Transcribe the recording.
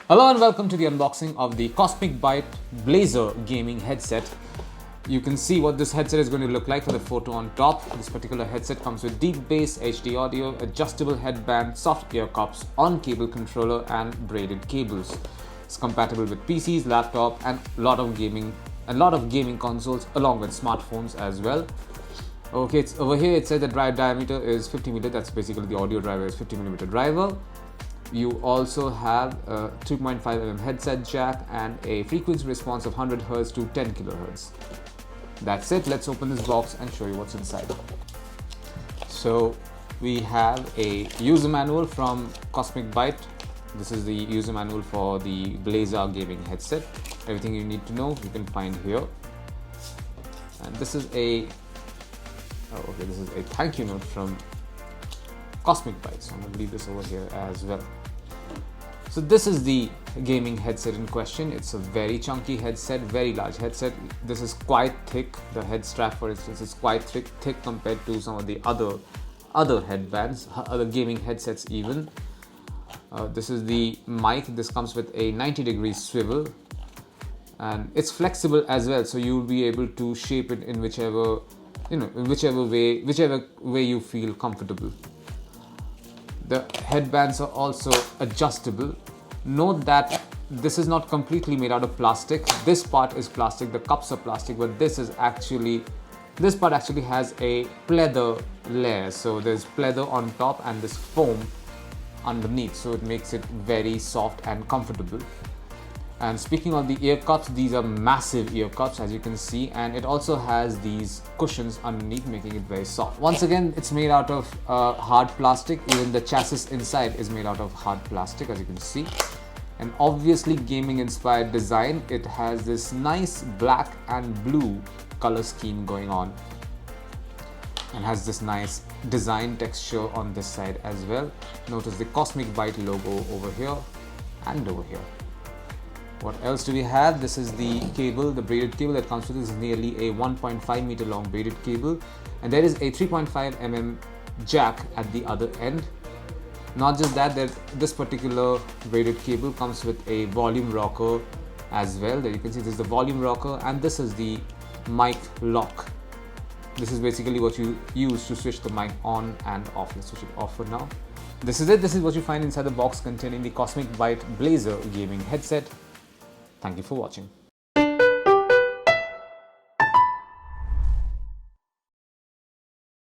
Hello and welcome to the unboxing of the Byte Blazar gaming headset. You can see what this headset is going to look like for the photo on top. This particular headset comes with deep bass, HD audio, adjustable headband, soft ear cups, on-cable controller and braided cables. It's compatible with PCs, laptop and a lot of gaming consoles along with smartphones as well. Okay, over here it says the drive diameter is 50mm. That's basically the audio driver is 50mm driver. You also have a 2.5mm headset jack and a frequency response of 100Hz to 10 kHz. That's it. Let's open this box and show you what's inside. So we have a user manual from Byte. This is the user manual for the Blazar gaming headset. Everything you need to know you can find here. And this is a thank you note from Byte. So I'm going to leave this over here as well. So this is the gaming headset in question. It's a very chunky headset, very large headset. This is quite thick. The head strap, for instance, is quite thick compared to some of the other headbands, other gaming headsets even. This is the mic. This comes with a 90-degree swivel, and it's flexible as well. So you'll be able to shape it in whichever way you feel comfortable. The headbands are also adjustable. Note that this is not completely made out of plastic. This part is plastic, the cups are plastic, but this part actually has a pleather layer. So there's pleather on top and this foam underneath, so it makes it very soft and comfortable. And speaking of the ear cups, these are massive ear cups as you can see, and it also has these cushions underneath making it very soft. Once again, it's made out of hard plastic. Even the chassis inside is made out of hard plastic as you can see. And obviously gaming inspired design. It has this nice black and blue color scheme going on and has this nice design texture on this side as well. Notice the Byte logo over here and over here. What else do we have? This is the cable, the braided cable that comes with this is nearly a 1.5 meter long braided cable, and there is a 3.5mm jack at the other end. Not just that, this particular braided cable comes with a volume rocker as well. There you can see this is the volume rocker, and this is the mic lock. This is basically what you use to switch the mic on and off. Let's switch it off for now. This is it. This is what you find inside the box containing the Byte Blazar gaming headset. Thank you for watching.